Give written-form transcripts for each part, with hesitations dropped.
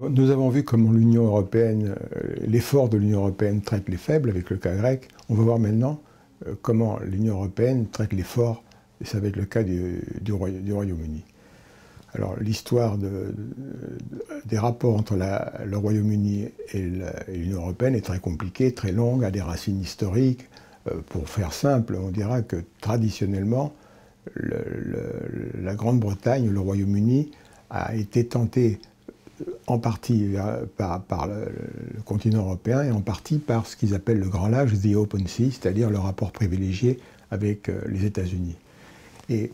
Nous avons vu comment l'Union européenne, l'effort de l'Union européenne traite les faibles avec le cas grec. On va voir maintenant comment l'Union européenne traite les forts, et ça va être le cas du Royaume-Uni. Alors l'histoire des rapports entre le Royaume-Uni et l'Union européenne est très compliquée, très longue, a des racines historiques. Pour faire simple, on dira que traditionnellement, la Grande-Bretagne, le Royaume-Uni, a été tenté en partie par le continent européen et en partie par ce qu'ils appellent le Grand Large, the Open Sea, c'est-à-dire le rapport privilégié avec les États-Unis. Et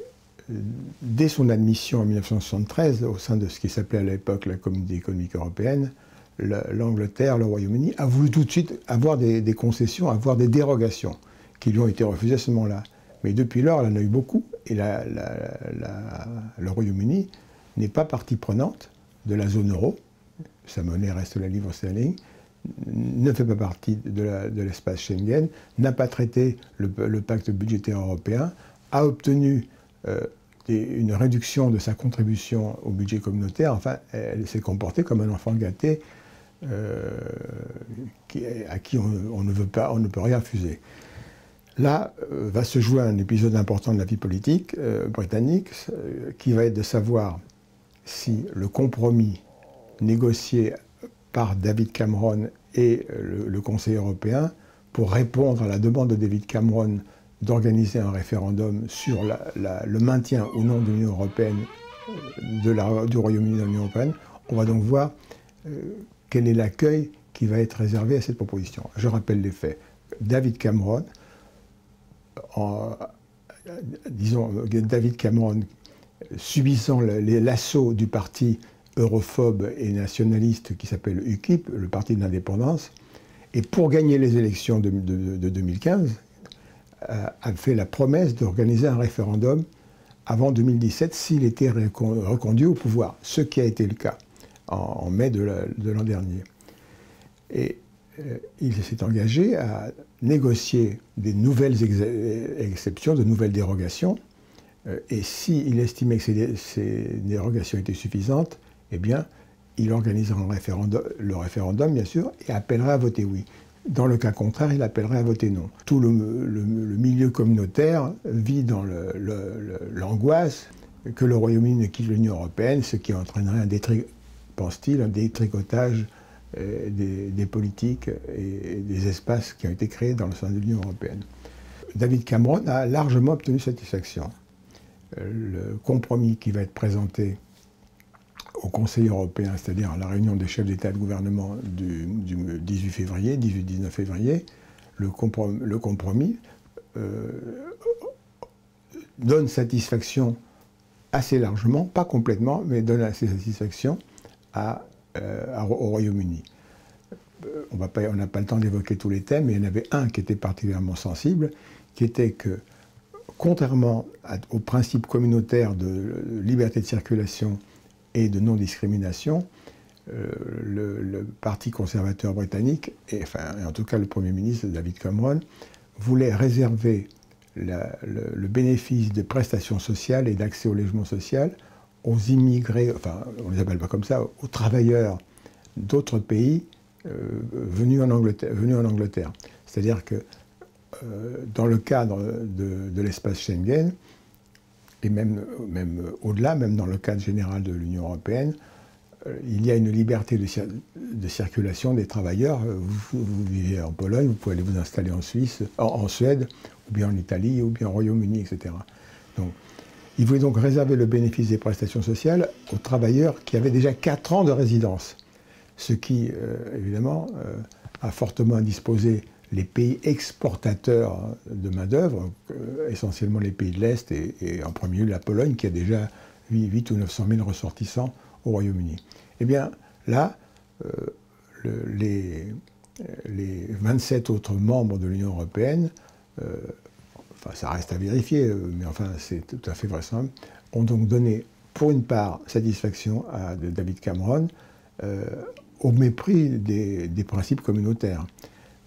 dès son admission en 1973, au sein de ce qui s'appelait à l'époque la Communauté économique européenne, l'Angleterre, le Royaume-Uni, a voulu tout de suite avoir des concessions, avoir des dérogations qui lui ont été refusées à ce moment-là. Mais depuis lors, elle en a eu beaucoup et le Royaume-Uni n'est pas partie prenante de la zone euro, sa monnaie reste la livre sterling, ne fait pas partie de l'espace Schengen, n'a pas traité le pacte budgétaire européen, a obtenu une réduction de sa contribution au budget communautaire. Enfin, elle s'est comportée comme un enfant gâté à qui on ne peut rien refuser. Là va se jouer un épisode important de la vie politique britannique qui va être de savoir si le compromis négocié par David Cameron et le Conseil européen pour répondre à la demande de David Cameron d'organiser un référendum sur le maintien ou non de l'Union européenne, du Royaume-Uni dans l'Union européenne, on va donc voir quel est l'accueil qui va être réservé à cette proposition. Je rappelle les faits. David Cameron, subissant l'assaut du parti europhobe et nationaliste qui s'appelle UKIP, le parti de l'indépendance, et pour gagner les élections de 2015, a fait la promesse d'organiser un référendum avant 2017 s'il était reconduit au pouvoir, ce qui a été le cas en mai de l'an dernier. Et il s'est engagé à négocier des nouvelles exceptions, de nouvelles dérogations, et s'il estimait que ces dérogations étaient suffisantes, eh bien, il organisera le référendum, bien sûr, et appellerait à voter oui. Dans le cas contraire, il appellerait à voter non. Tout le milieu communautaire vit dans l'angoisse que le Royaume-Uni quitte l'Union européenne, ce qui entraînerait, pense-t-il, un détricotage des politiques et des espaces qui ont été créés dans le sein de l'Union européenne. David Cameron a largement obtenu satisfaction. Le compromis qui va être présenté au Conseil européen, c'est-à-dire à la réunion des chefs d'État et de gouvernement du 18-19 février, le compromis donne satisfaction assez largement, pas complètement, mais donne assez satisfaction au Royaume-Uni. On n'a pas le temps d'évoquer tous les thèmes, mais il y en avait un qui était particulièrement sensible, qui était que, contrairement au principe communautaire de liberté de circulation et de non-discrimination, le Parti conservateur britannique, et en tout cas le Premier ministre David Cameron, voulait réserver le bénéfice des prestations sociales et d'accès au logement social aux immigrés, enfin on ne les appelle pas comme ça, aux travailleurs d'autres pays venus en Angleterre. C'est-à-dire que dans le cadre de l'espace Schengen, et même au-delà, même dans le cadre général de l'Union européenne, il y a une liberté de circulation des travailleurs. Vous vivez en Pologne, vous pouvez aller vous installer en Suède, ou bien en Italie, ou bien au Royaume-Uni, etc. Donc, il voulait donc réserver le bénéfice des prestations sociales aux travailleurs qui avaient déjà 4 ans de résidence, ce qui, évidemment, a fortement indisposé les pays exportateurs de main-d'œuvre, essentiellement les pays de l'Est et en premier lieu la Pologne, qui a déjà 800 ou 900 000 ressortissants au Royaume-Uni. Eh bien, là, les 27 autres membres de l'Union européenne, enfin ça reste à vérifier, mais enfin c'est tout à fait vraisemblable, ont donc donné, pour une part, satisfaction à David Cameron, au mépris des principes communautaires.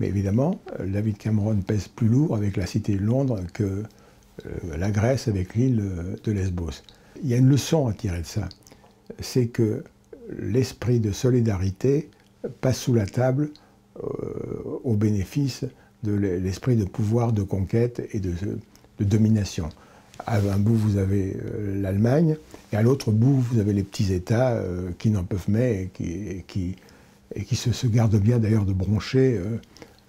Mais évidemment, David Cameron pèse plus lourd avec la Cité de Londres que la Grèce avec l'île de Lesbos. Il y a une leçon à tirer de ça, c'est que l'esprit de solidarité passe sous la table au bénéfice de l'esprit de pouvoir, de conquête et de domination. À un bout, vous avez l'Allemagne, et à l'autre bout, vous avez les petits États qui n'en peuvent mais et qui se gardent bien d'ailleurs de broncher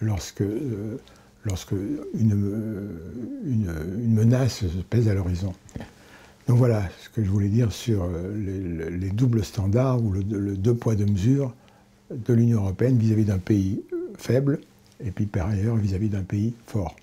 lorsque une menace pèse à l'horizon. Donc voilà ce que je voulais dire sur les doubles standards ou le deux poids deux mesures de l'Union européenne vis-à-vis d'un pays faible et puis par ailleurs vis-à-vis d'un pays fort.